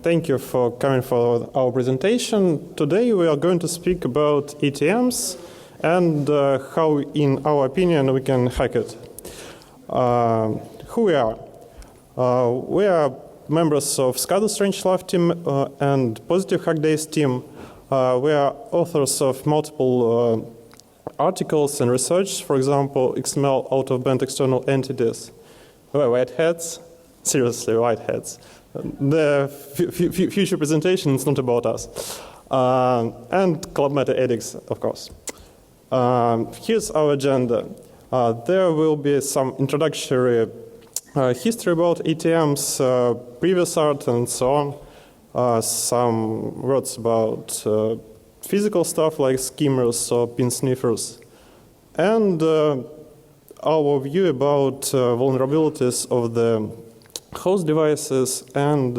Thank you for coming for our presentation. Today we are going to speak about ATMs and how, in our opinion, we can hack it. Who we are? We are members of SCADA Strangelove team and Positive Hack Days team. We are authors of multiple articles and research, for example, XML out-of-band external entities. We're white hats, seriously white hats. The future presentation is not about us. And Club Meta edX, of course. Here's our agenda. There will be some introductory history about ATMs, previous art, and so on. Some words about physical stuff like skimmers or pin sniffers. And our view about vulnerabilities of the host devices and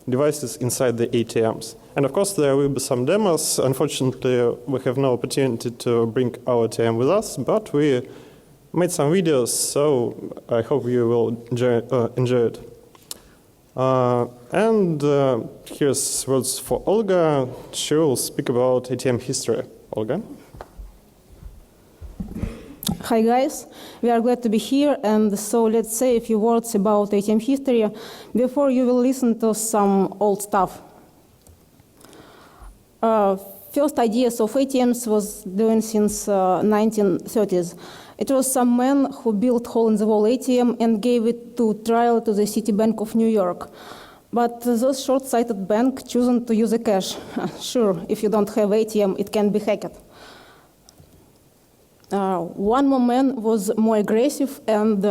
devices inside the ATMs. And of course, there will be some demos. Unfortunately, we have no opportunity to bring our ATM with us, but we made some videos, so I hope you will enjoy it. And here's words for Olga. She will speak about ATM history. Olga? Hi guys, we are glad to be here, and so let's say a few words about ATM history before you will listen to some old stuff. First ideas of ATMs was doing since 1930s. It was some man who built hole-in-the-wall ATM and gave it to trial to the Citibank of New York. But those short-sighted bank chosen to use a cash. Sure, if you don't have ATM, it can be hacked. One more man was more aggressive, and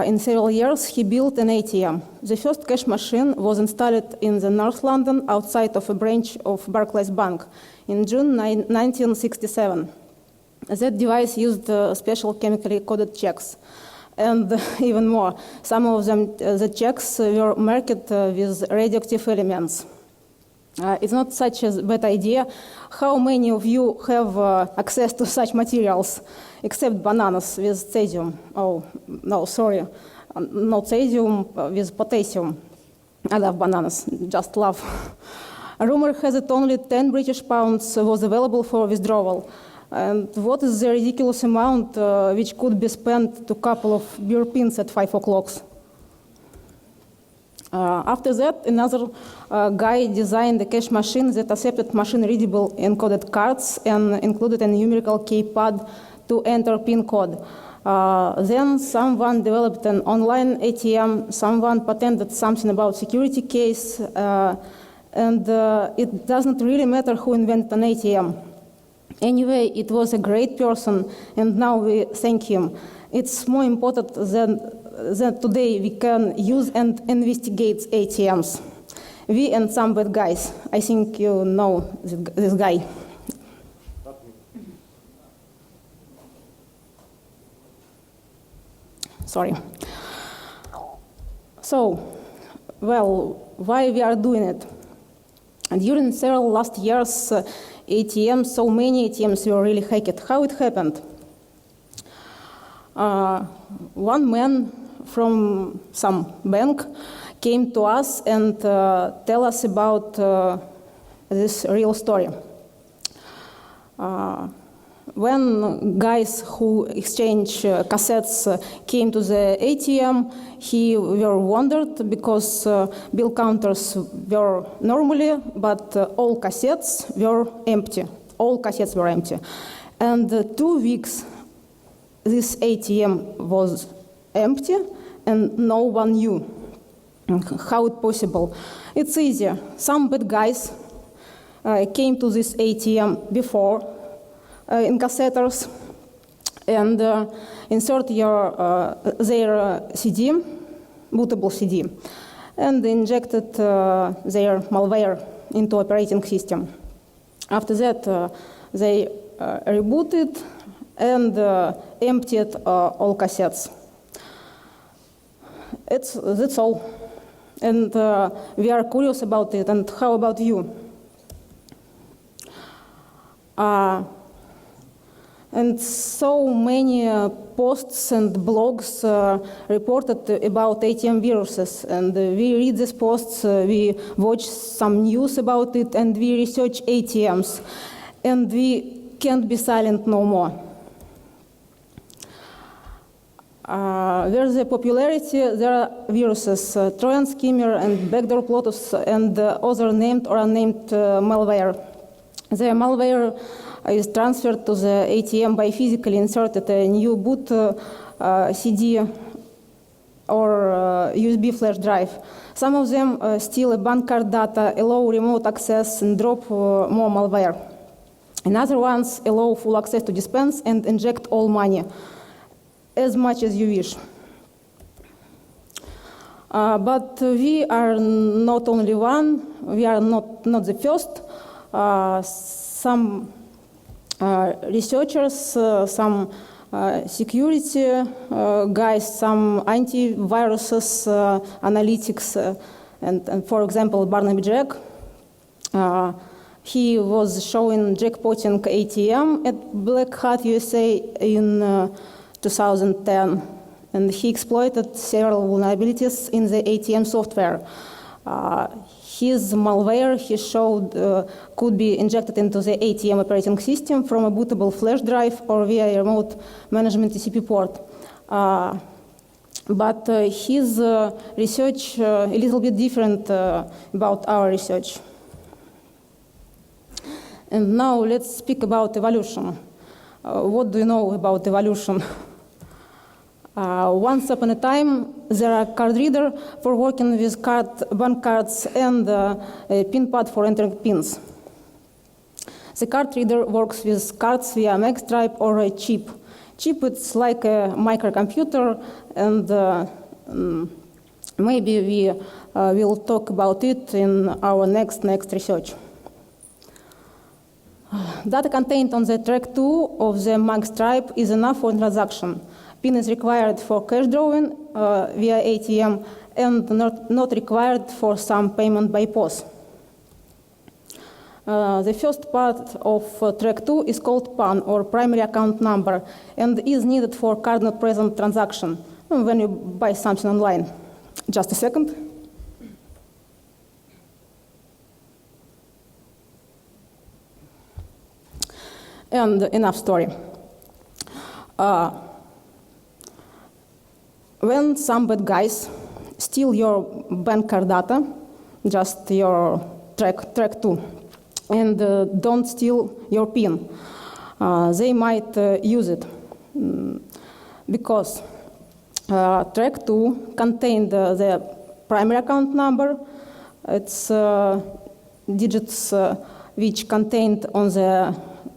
in several years he built an ATM. The first cash machine was installed in the North London outside of a branch of Barclays Bank in June 1967. That device used special chemically coded checks. And even more, some of them, the checks were marked with radioactive elements. It's not such a bad idea. How many of you have access to such materials, except bananas with cesium? Oh, no, sorry, no cesium with potassium. I love bananas, just love. Rumor has it only 10 British pounds was available for withdrawal. And what is the ridiculous amount which could be spent to a couple of beer pins at 5 o'clock? After that, another guy designed a cash machine that accepted machine-readable encoded cards and included a numerical keypad to enter PIN code. Then someone developed an online ATM, someone patented something about security case, and it doesn't really matter who invented an ATM. Anyway, it was a great person, and now we thank him. It's more important that today we can use and investigate ATMs. We and some bad guys. I think you know this guy. Sorry. So, well, why we are doing it? During several last years, ATMs, so many ATMs were really hacked. How it happened? One man from some bank came to us and tell us about this real story. When guys who exchange cassettes came to the ATM, he were wondered because bill counters were normally, but all cassettes were empty. All cassettes were empty. And 2 weeks, this ATM was empty, and no one knew how it possible. It's easy. Some bad guys came to this ATM before incassetors and insert their CD, bootable CD, and injected their malware into operating system. After that, they rebooted and emptied all cassettes. That's all. And we are curious about it. And how about you? And so many posts and blogs reported about ATM viruses. And we read these posts, we watch some news about it, and we research ATMs. And we can't be silent no more. Where the popularity, there are viruses, Trojan.Skimmer and backdoor Ploutus and other named or unnamed malware. The malware is transferred to the ATM by physically inserted a new boot CD or USB flash drive. Some of them steal bank card data, allow remote access, and drop more malware. And other ones allow full access to dispense and inject all money, as much as you wish. But we are not only one, we are not the first. Some researchers, some security guys, some antiviruses, analytics, and for example, Barnaby Jack. He was showing Jackpotting ATM at Black Hat USA in 2010, and he exploited several vulnerabilities in the ATM software. His malware, he showed, could be injected into the ATM operating system from a bootable flash drive or via a remote management TCP port. But his research a little bit different about our research. And now let's speak about evolution. What do you know about evolution? Once upon a time, there are card reader for working with bank cards and a pin pad for entering pins. The card reader works with cards via magstripe or a chip. Chip, it's like a microcomputer, and maybe we will talk about it in our next research. Data contained on the track 2 of the magstripe is enough for transaction. PIN is required for cash drawing via ATM and not required for some payment by POS. The first part of track 2 is called PAN, or primary account number, and is needed for card not present transaction when you buy something online. Just a second. And enough story. When some bad guys steal your bank card data, just your track 2, and don't steal your PIN, they might use it because track 2 contained the primary account number. It's digits which contained on the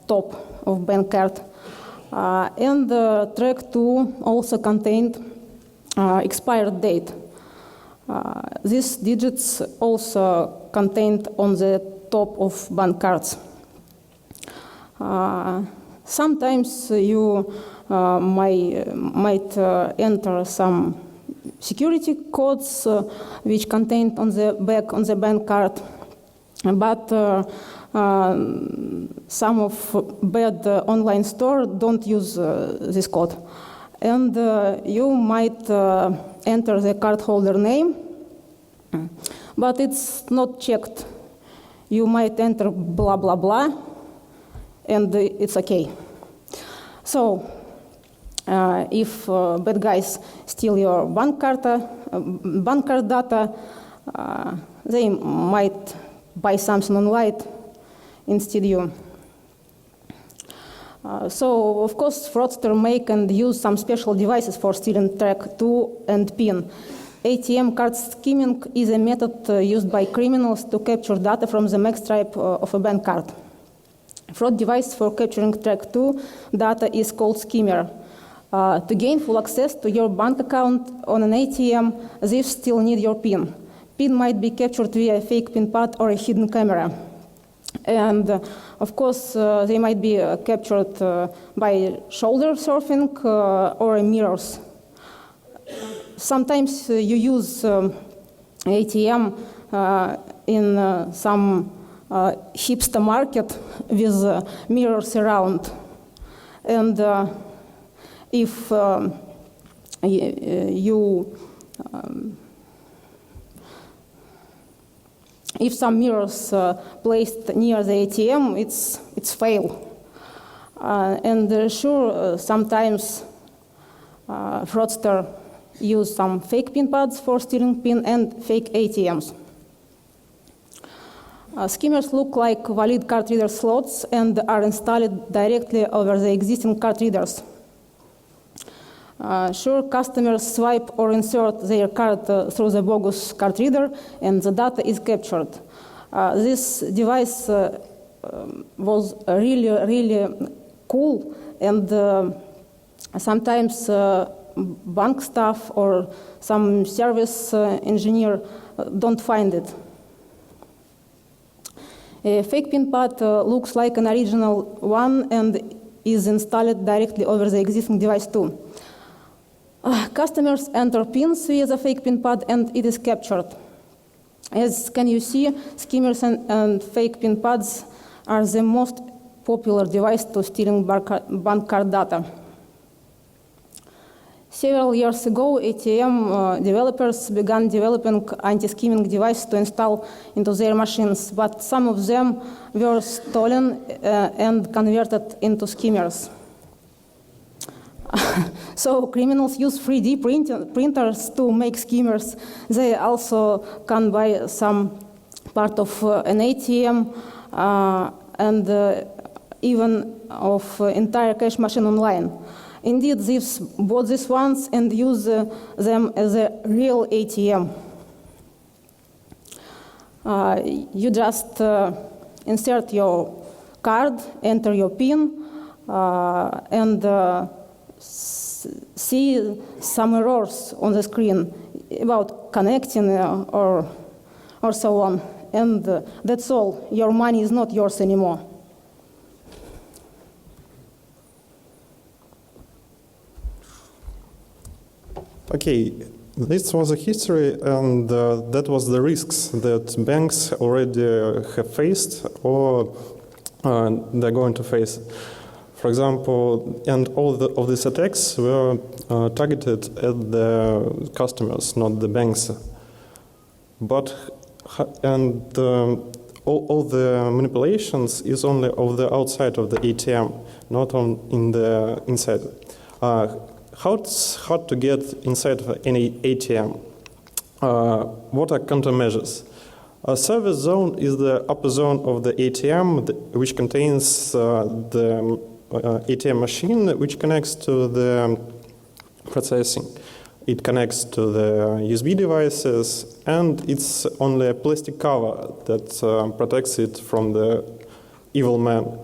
top of bank card, and track 2 also contained expired date. These digits also contained on the top of bank cards. Sometimes you might enter some security codes which contained on the back on the bank card, but some of bad online store don't use this code. And you might enter the cardholder name, but it's not checked. You might enter blah, blah, blah, and it's okay. So if bad guys steal your bank card data, they might buy something online instead you. So, of course, fraudsters make and use some special devices for stealing track 2 and PIN. ATM card skimming is a method used by criminals to capture data from the magstripe of a bank card. Fraud device for capturing track 2 data is called skimmer. To gain full access to your bank account on an ATM, thieves still need your PIN. PIN might be captured via a fake PIN pad or a hidden camera. And of course, they might be captured by shoulder surfing or mirrors. Sometimes you use ATM in some hipster market with mirrors around. And if if some mirrors placed near the ATM, it's fail. And sure, sometimes fraudster use some fake pin pads for stealing pin and fake ATMs. Skimmers look like valid card reader slots and are installed directly over the existing card readers. Sure, customers swipe or insert their card through the bogus card reader and the data is captured. This device was really cool, and sometimes bank staff or some service engineer don't find it. A fake pin pad looks like an original one and is installed directly over the existing device too. Customers enter pins via the fake pin pad and it is captured. As can you see, skimmers and fake pin pads are the most popular device to stealing bank card data. Several years ago, ATM developers began developing anti-skimming devices to install into their machines, but some of them were stolen and converted into skimmers. So criminals use 3D printers to make skimmers. They also can buy some part of an ATM and even of entire cash machine online. Indeed, thieves bought these ones and use them as a real ATM. You just insert your card, enter your PIN, and see some errors on the screen about connecting or so on. And that's all. Your money is not yours anymore. Okay, this was a history, and that was the risks that banks already have faced or they're going to face. For example, and all of these attacks were targeted at the customers, not the banks. But all the manipulations is only of the outside of the ATM, not in the inside. How it's hard to get inside of any ATM? What are countermeasures? A service zone is the upper zone of the ATM, which contains the ATM machine, which connects to the processing. It connects to the USB devices, and it's only a plastic cover that protects it from the evil man.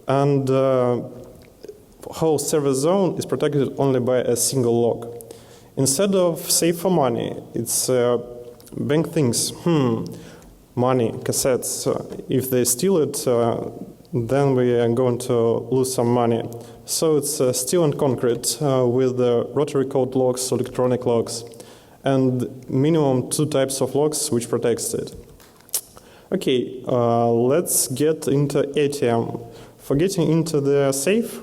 And whole service zone is protected only by a single lock. Instead of save for money, it's bank thinks, money, cassettes, if they steal it, then we are going to lose some money. So it's steel and concrete with the rotary code locks, electronic locks, and minimum 2 types of locks which protects it. Okay, let's get into ATM. For getting into the safe,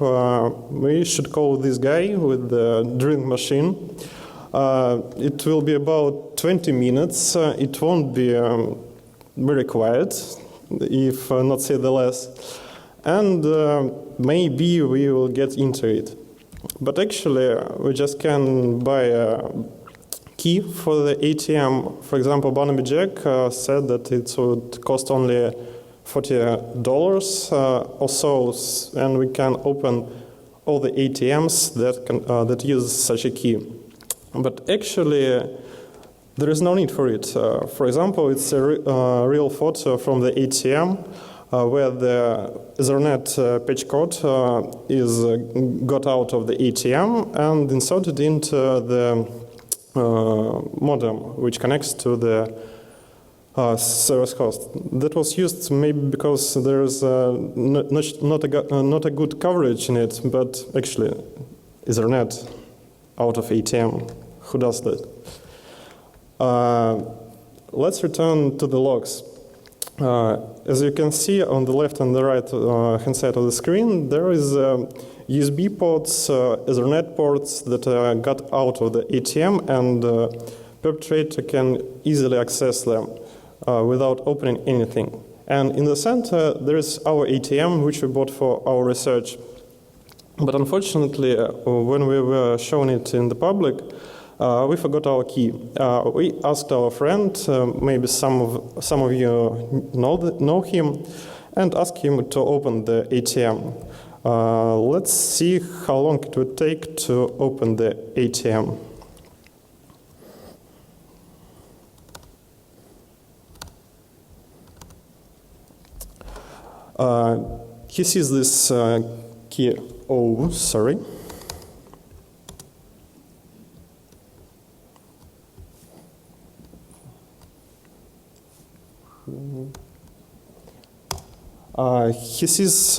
we should call this guy with the drink machine. It will be about 20 minutes. It won't be very quiet, if not say the less. And maybe we will get into it. But actually, we just can buy a key for the ATM. For example, Barnaby Jack said that it would cost only $40 or so, and we can open all the ATMs that use such a key. But actually, there is no need for it. For example, it's a real photo from the ATM where the Ethernet patch code is got out of the ATM and inserted into the modem, which connects to the service host. That was used maybe because there is not a good coverage in it, but actually Ethernet out of ATM. Who does that? Let's return to the logs. As you can see on the left and the right hand side of the screen, there is USB ports, Ethernet ports that got out of the ATM, and perpetrator can easily access them without opening anything. And in the center, there is our ATM, which we bought for our research. But unfortunately, when we were showing it in the public, we forgot our key. We asked our friend, maybe some of you know him, and asked him to open the ATM. Let's see how long it would take to open the ATM. He sees this key. Oh, sorry. He sees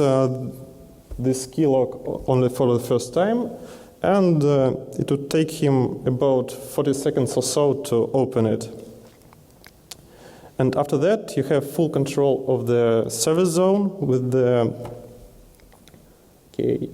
this key lock only for the first time, and it would take him about 40 seconds or so to open it. And after that, you have full control of the service zone with the okay.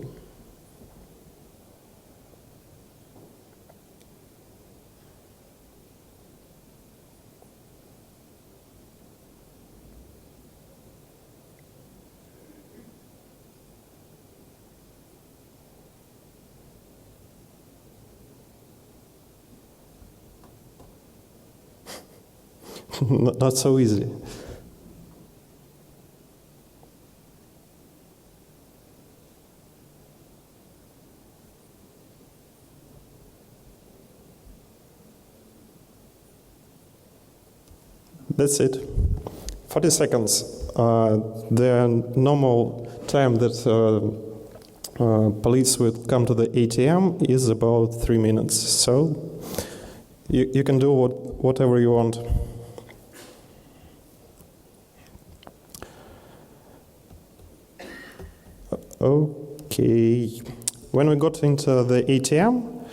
Not so easy. That's it. 40 seconds. The normal time that police would come to the ATM is about 3 minutes. So you can do whatever you want. Okay, when we got into the ATM,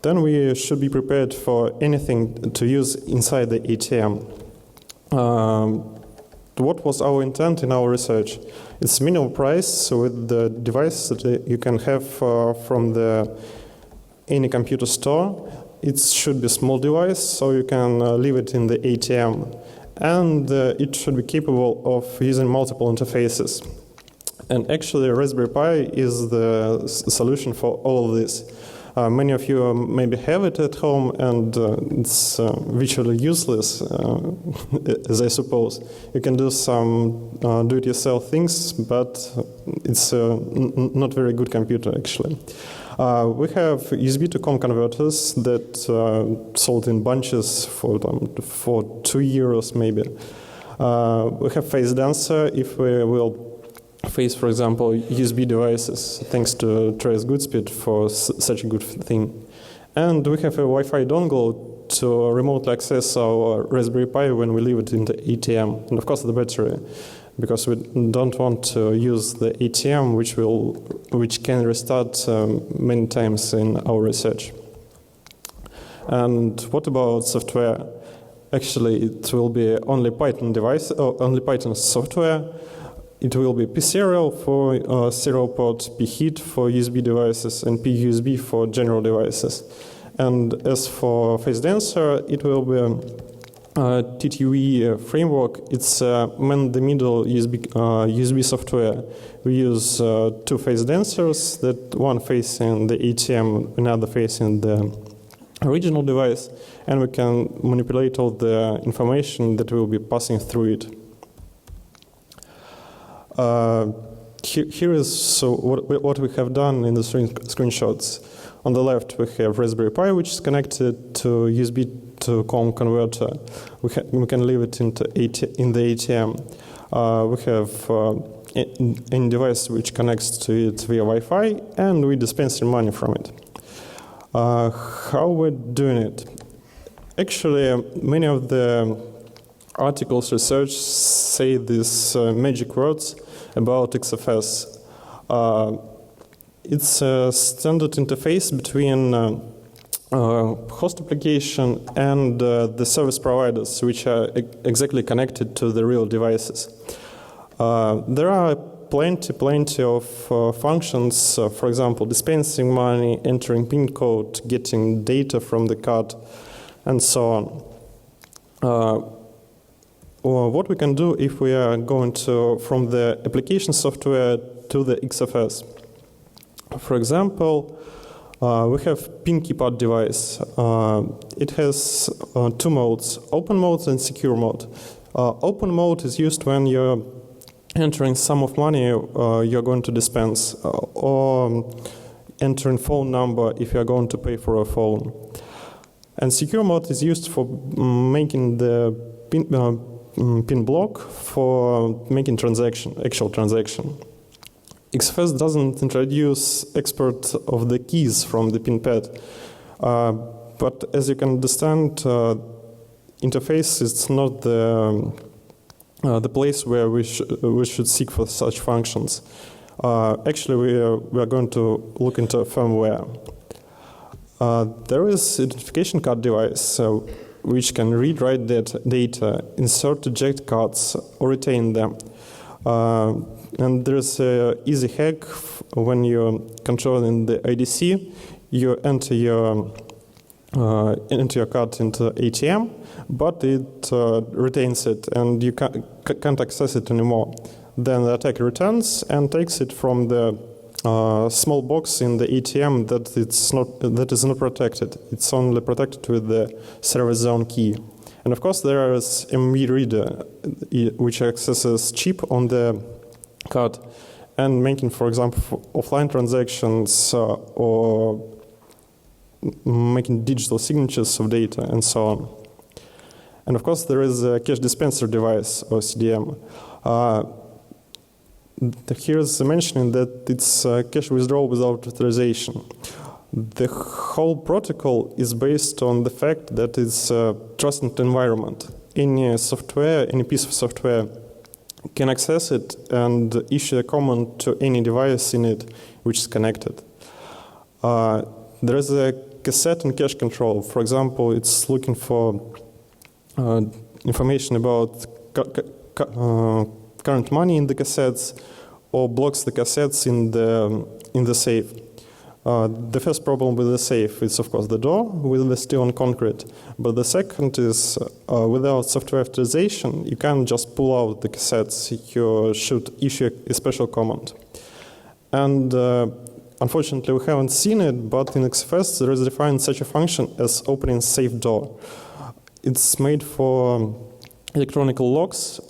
then we should be prepared for anything to use inside the ATM. What was our intent in our research? It's minimal price with the device that you can have from any computer store. It should be a small device, so you can leave it in the ATM. And it should be capable of using multiple interfaces. And actually, Raspberry.Py is the solution for all of this. Many of you maybe have it at home, and it's virtually useless, as I suppose. You can do some do-it-yourself things, but it's not very good computer, actually. We have USB to COM converters that sold in bunches for €2 maybe. We have phase dancer if we will face, for example, USB devices, thanks to Trace Goodspeed for such a good thing. And we have a Wi-Fi dongle to remotely access our Raspberry Pi when we leave it in the ATM. And of course the battery, because we don't want to use the ATM, which can restart many times in our research. And what about software? Actually, it will be only Python device, or only Python software. It will be pserial for serial port, pheat for USB devices, and pUSB for general devices. And as for phase dancer, it will be TTUE framework. It's man-in-the-middle USB software. We use 2 phase dancers, that one facing the ATM, another facing the original device, and we can manipulate all the information that will be passing through it. Here is what we have done in the screenshots. On the left, we have Raspberry Pi, which is connected to USB to COM converter. We can leave it in the ATM. We have any device which connects to it via Wi-Fi, and we dispense money from it. How we're doing it? Actually, many of the articles research say these magic words about XFS. It's a standard interface between host application, and the service providers, which are exactly connected to the real devices. There are plenty of functions, for example, dispensing money, entering PIN code, getting data from the card, and so on. What we can do if we are going from the application software to the XFS. For example, we have PIN keypad device. It has two modes, open mode and secure mode. Open mode is used when you're entering sum of money you're going to dispense, or entering phone number if you're going to pay for a phone. And secure mode is used for making the PIN block for making actual transaction. XFS doesn't introduce export of the keys from the PIN pad, but as you can understand, interface is not the place where we should seek for such functions. Actually, we are going to look into firmware. There is identification card device which can read-write data, insert, eject cards, or retain them. And there's an easy hack when you're controlling the IDC. You enter your card into ATM, but it retains it, and you can't access it anymore. Then the attacker returns and takes it from the small box in the ATM that is not protected. It's only protected with the service zone key. And of course, there is MV reader, which accesses chip on the card and making, for example, offline transactions or making digital signatures of data and so on. And of course, there is a cash dispenser device, or CDM. Here's mentioning that it's cash withdrawal without authorization. The whole protocol is based on the fact that it's a trusted environment. Any software, any piece of software can access it and issue a command to any device in it which is connected. There is a cassette and cache control. For example, it's looking for information about current money in the cassettes, or blocks the cassettes in the safe. The first problem with the safe is, of course, the door with the steel and concrete. But the second is, without software authorization, you can't just pull out the cassettes. You should issue a special command. And unfortunately, we haven't seen it, but in XFS, there is defined such a function as opening safe door. It's made for electronic locks.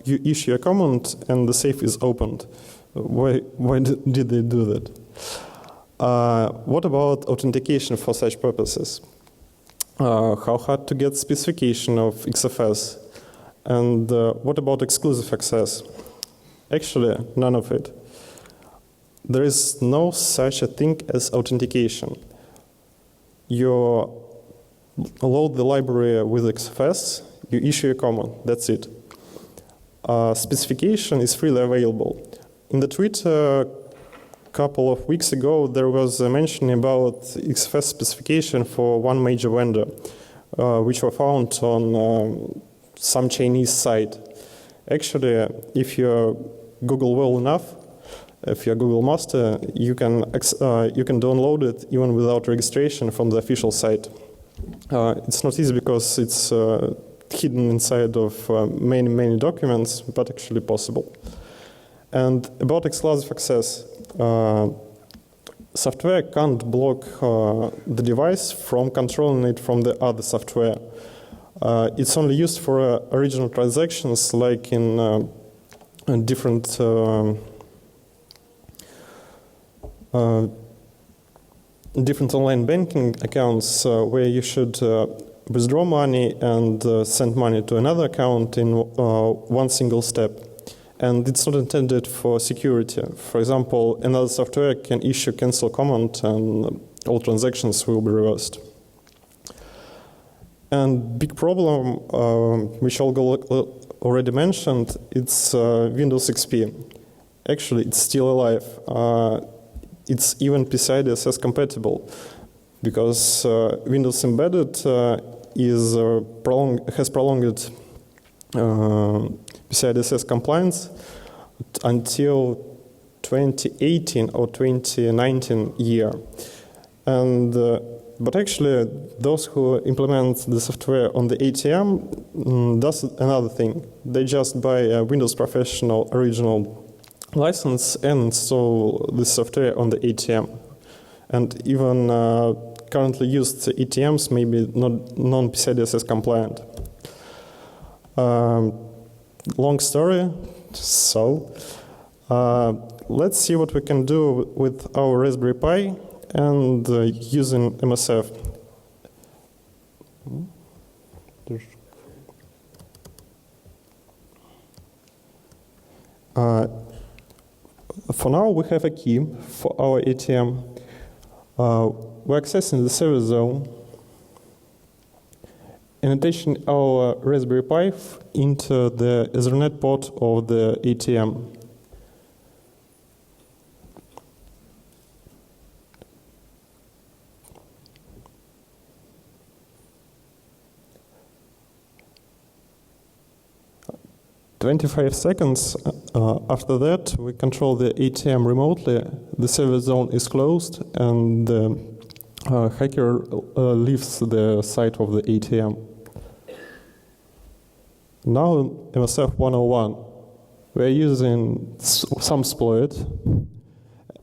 You issue a command, and the safe is opened. Why did they do that? What about authentication for such purposes? How hard to get specification of XFS? And what about exclusive access? Actually, none of it. There is no such a thing as authentication. You load the library with XFS, you issue a command, that's it. Specification is freely available. In the tweet a couple of weeks ago, there was a mention about XFS specification for one major vendor, which were found on some Chinese site. Actually, if you Google well enough, if you're Google master, you can download it even without registration from the official site. It's not easy because it's hidden inside of many documents, but actually possible. And about exclusive access, software can't block the device from controlling it from the other software. It's only used for original transactions, like in different online banking accounts where you should withdraw money and send money to another account in one single step. And it's not intended for security. For example, another software can issue cancel command and all transactions will be reversed. And big problem, which Olga already mentioned, it's Windows XP. Actually, it's still alive. It's even PCI DSS compatible, because Windows Embedded has prolonged PCI DSS compliance until 2018 or 2019 year. And but actually, those who implement the software on the ATM does another thing. They just buy a Windows Professional original license and install the software on the ATM. And even currently used ATMs may be not non-PCI DSS compliant. Long story, so let's see what we can do with our Raspberry Pi and using MSF. For now, we have a key for our ATM. We're accessing the service zone and attaching our Raspberry Pi into the Ethernet port of the ATM. "25 seconds after that, we control the ATM remotely. The service zone is closed, and the hacker leaves the site of the ATM. Now, MSF 101. We're using some exploit,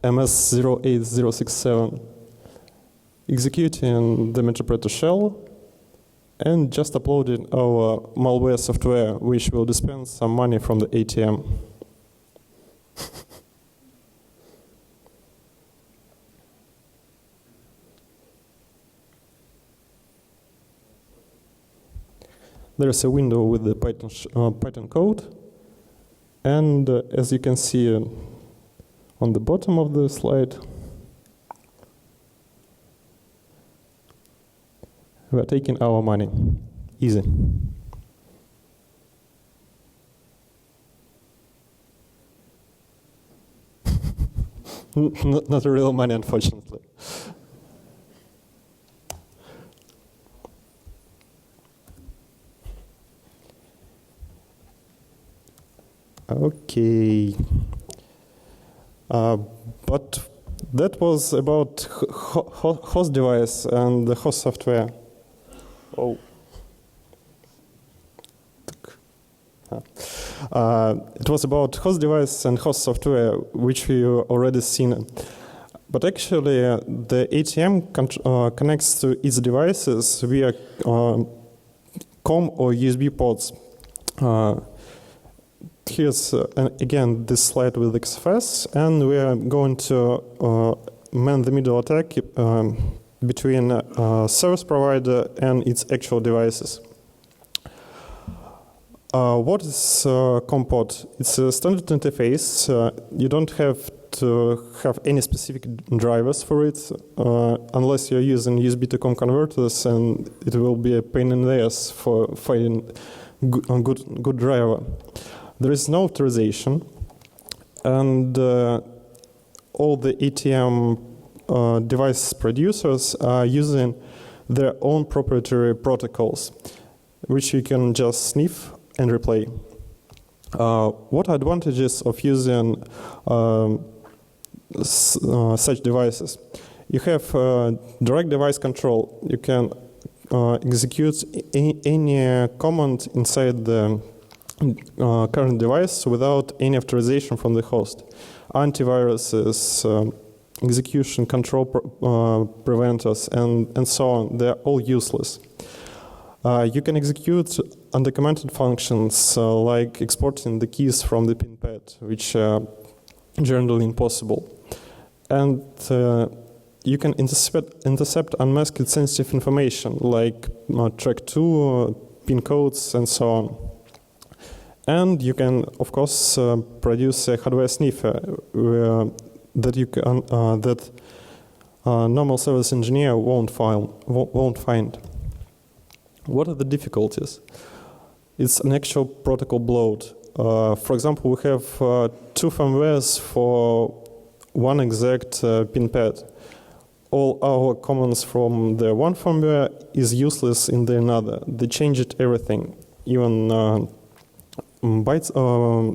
MS08067, executing the interpreter shell, and just uploading our malware software, which will dispense some money from the ATM. There's a window with the Python code, and as you can see on the bottom of the slide, we are taking our money. Easy. Not real money, unfortunately. Okay. But that was about host device and the host software. Oh. It was about host device and host software, which we already seen. But actually, the ATM connects to its devices via COM or USB ports. Here's again this slide with XFS, and we are going to man the middle attack between service provider and its actual devices. What is COM port? It's a standard interface. You don't have to have any specific drivers for it, unless you're using USB to COM converters, and it will be a pain in the ass for finding a good driver. There is no authorization, and all the ATM device producers are using their own proprietary protocols, which you can just sniff and replay. What are advantages of using such devices? You have direct device control. You can execute any command inside the current device without any authorization from the host. Antiviruses, execution control preventers, and so on, they're all useless. You can execute undocumented functions like exporting the keys from the pin pad, which are generally impossible. And you can intercept unmasked sensitive information like track2, pin codes, and so on. And you can, of course, produce a hardware sniffer that normal service engineer won't find. What are the difficulties? It's an actual protocol bloat. For example, we have two firmwares for one exact pin pad. all our commands from the one firmware is useless in the another. They changed everything, even bytes,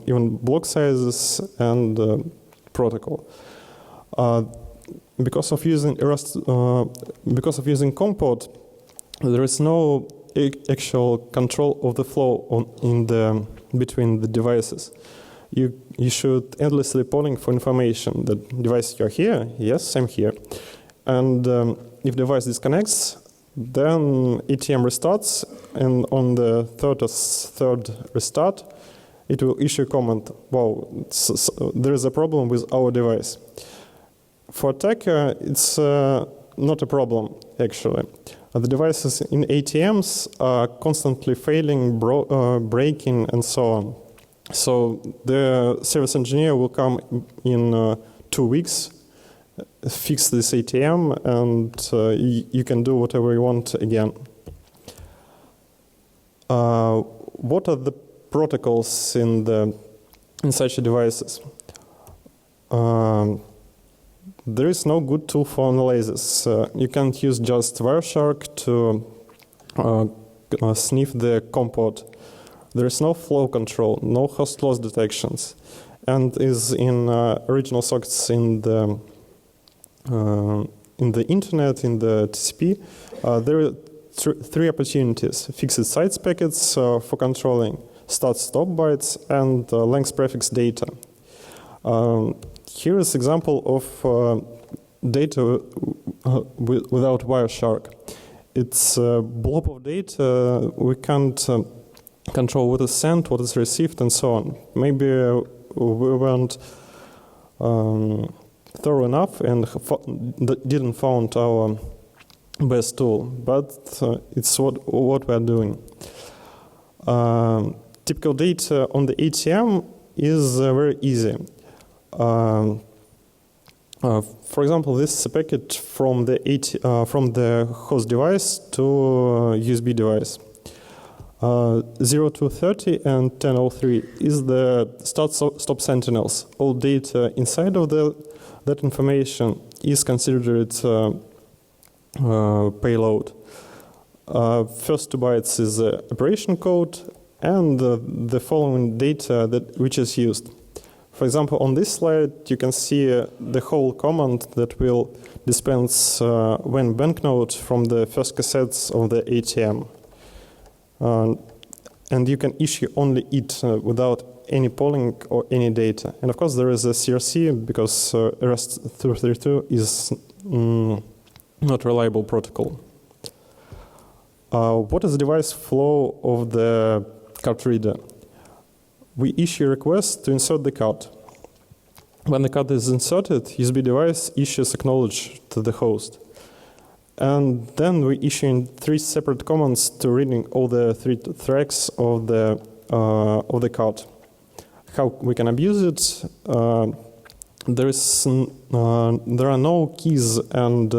even block sizes and protocol. Because of using comport, there is no actual control of the flow between the devices. You should endlessly polling for information that device you're here, yes, I'm here. And if device disconnects, then ATM restarts, and on the third restart, it will issue a comment, wow, there is a problem with our device. For attacker, it's not a problem, actually. The devices in ATMs are constantly failing, breaking, and so on. So the service engineer will come in 2 weeks, fix this ATM, and you can do whatever you want again. What are the protocols in such devices? There is no good tool for analysis. You can't use just Wireshark to sniff the comport. There is no flow control, no host loss detections, and is in original sockets in the internet, in the TCP. There are three opportunities: fixed sites packets for controlling start-stop bytes and length prefix data. Here is an example of data without Wireshark. It's a blob of data. We can't control what is sent, what is received, and so on. Maybe we weren't thorough enough and didn't found our best tool, but it's what we're doing. Typical data on the ATM is very easy. For example, this is a packet from the host device to USB device. 0230 and 1003 is the start-stop sentinels. All data inside of that information is considered payload. First 2 bytes is the operation code and the following data which is used. For example, on this slide, you can see the whole command that will dispense one banknote from the first cassettes of the ATM. And you can issue only it without any polling or any data. And of course, there is a CRC because RS-232 is not reliable protocol. What is the device flow of the card reader? We issue a request to insert the card. When the card is inserted, USB device issues acknowledge to the host. And then we issue in 3 separate commands to reading all the 3 tracks of the card. How we can abuse it? There are no keys and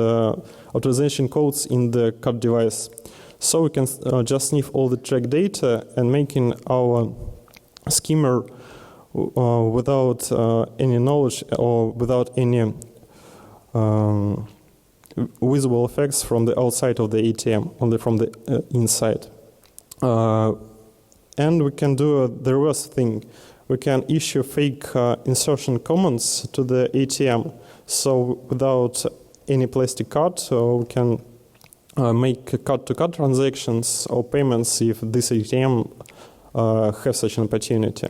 authorization codes in the card device, so we can just sniff all the track data and making our skimmer without any knowledge or without any visible effects from the outside of the ATM, only from the inside. And we can do the reverse thing. We can issue fake insertion commands to the ATM. So without any plastic card, we can make card-to-card transactions or payments if this ATM has such an opportunity.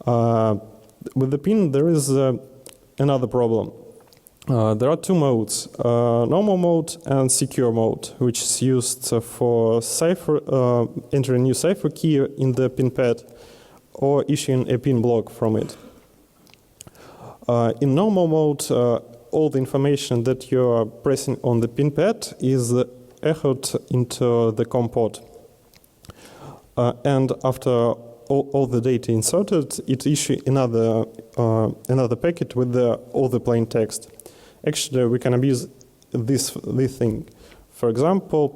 With the PIN, there is another problem. There are 2 modes, normal mode and secure mode, which is used for entering a new cipher key in the PIN pad or issuing a PIN block from it. In normal mode, all the information that you are pressing on the PIN pad is echoed into the COM port. And after all the data inserted, it issues another packet with all the plain text. Actually, we can abuse this thing. For example,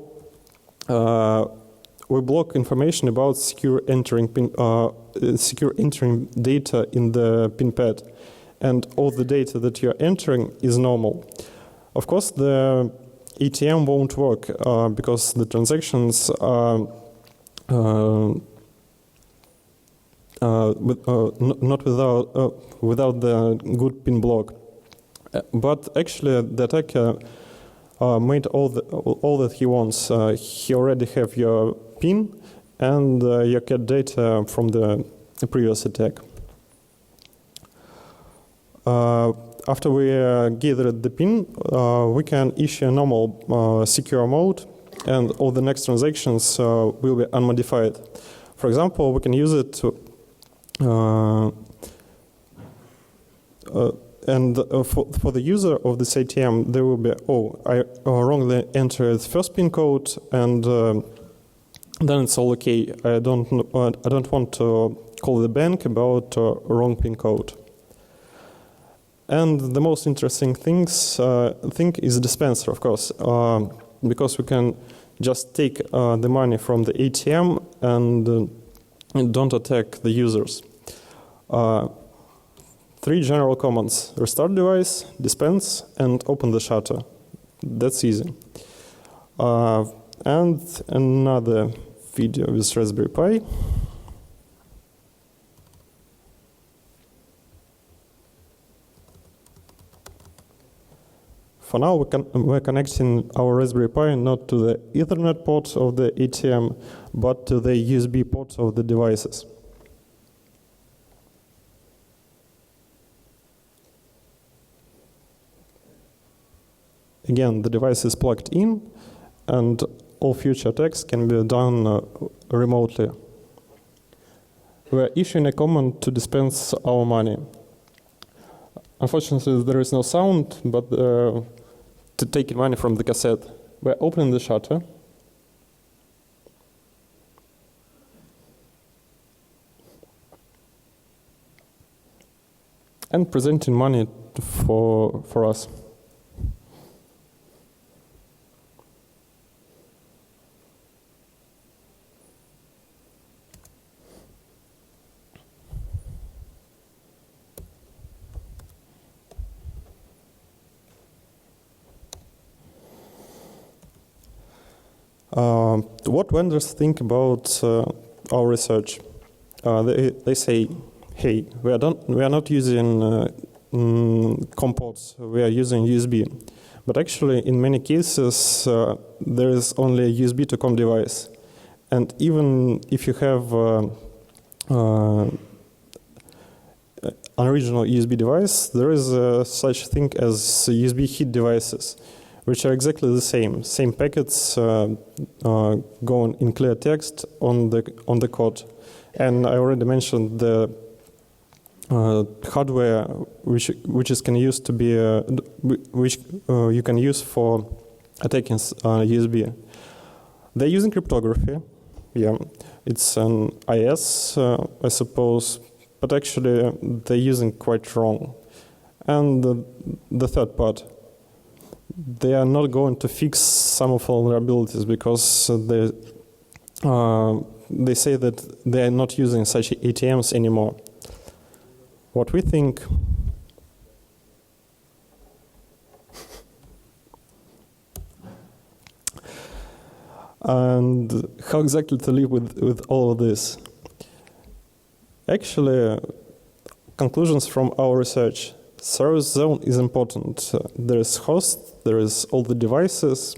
we block information about secure entering data in the PIN pad, and all the data that you're entering is normal. Of course, the ATM won't work because the transactions are not without the good PIN block. But actually, the attacker made all that he wants. He already have your PIN and your CAD data from the previous attack. After we gathered the PIN, we can issue a normal secure mode, and all the next transactions will be unmodified. For example, we can use it to for the user of this ATM, there will be, I wrongly entered first PIN code, and then it's all okay. I don't want to call the bank about wrong PIN code. And the most interesting thing is dispenser, of course, because we can just take the money from the ATM and don't attack the users. 3 general commands: restart device, dispense, and open the shutter. That's easy. And another video with Raspberry.Py. For now, we're connecting our Raspberry.Py not to the Ethernet port of the ATM, but to the USB port of the devices. Again, the device is plugged in, and all future attacks can be done remotely. We're issuing a command to dispense our money. Unfortunately, there is no sound, but to take money from the cassette, we're opening the shutter. And presenting money for us. What vendors think about our research? They say, hey, we are not using COM ports, we are using USB. But actually, in many cases, there is only a USB to COM device. And even if you have an original USB device, there is such thing as USB hid devices, which are exactly the same packets going in clear text on the code. And I already mentioned the hardware which is can use to be which you can use for attacking USB. They're using cryptography. Yeah, it's an IS, I suppose, but actually they're using quite wrong. And the third part. They are not going to fix some of vulnerabilities because they say that they are not using such ATMs anymore. What we think, and how exactly to live with all of this. Actually, conclusions from our research. Service zone is important. There is host, there is all the devices,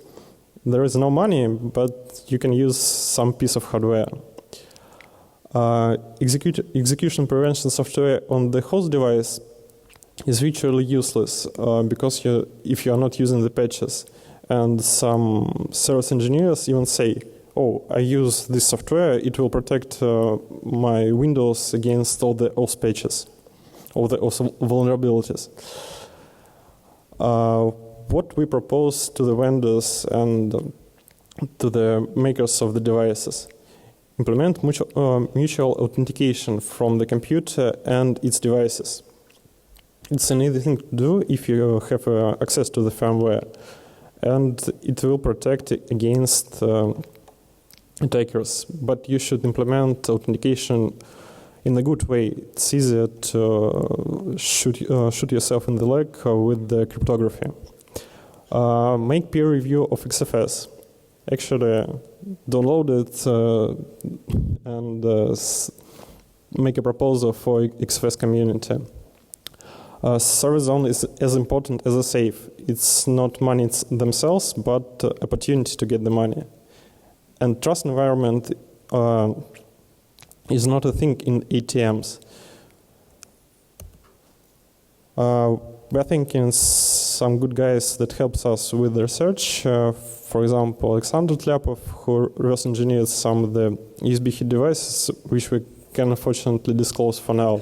there is no money, but you can use some piece of hardware. Execution prevention software on the host device is virtually useless because if you are not using the patches. And some service engineers even say, oh, I use this software, it will protect my Windows against all the OS patches. Or the vulnerabilities. What we propose to the vendors and to the makers of the devices: implement mutual authentication from the computer and its devices. It's an easy thing to do if you have access to the firmware, and it will protect against attackers. But you should implement authentication in a good way. It's easier to shoot yourself in the leg with the cryptography. Make peer review of XFS. Actually, download it and make a proposal for XFS community. Service zone is as important as a safe. It's not money themselves, but opportunity to get the money. And trust environment is not a thing in ATMs. We're thinking some good guys that helps us with the research. For example, Alexander Tlyapov, who reverse engineered some of the USB hit devices, which we can unfortunately disclose for now.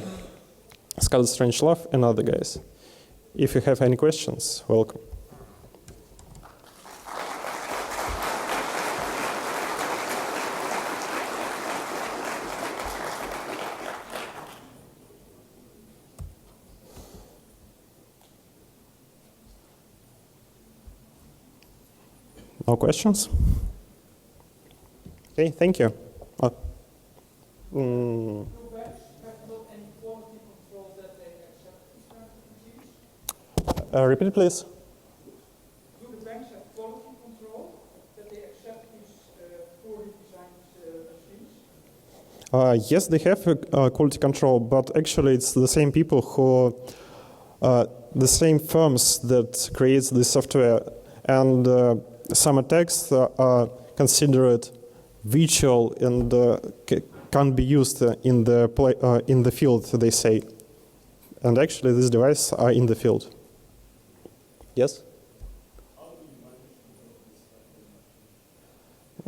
Scarlet Strangelove and other guys. If you have any questions, welcome. No questions? Okay, thank you. Repeat, please. Do the banks have quality control that they accept these poorly designed machines? Yes, they have quality control, but actually it's the same people who, the same firms that creates the software, and some attacks are considered virtual and can't be used in the field, they say. And actually these devices are in the field. Yes?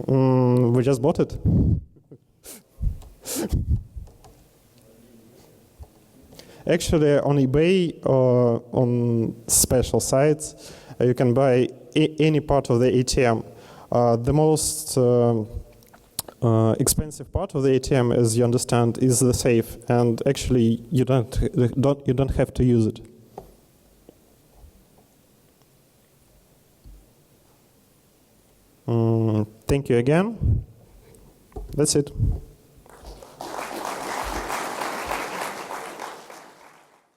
We just bought it. Actually, on eBay or on special sites, you can buy any part of the ATM. The most expensive part of the ATM, as you understand, is the safe, and actually you don't have to use it. Thank you again. That's it.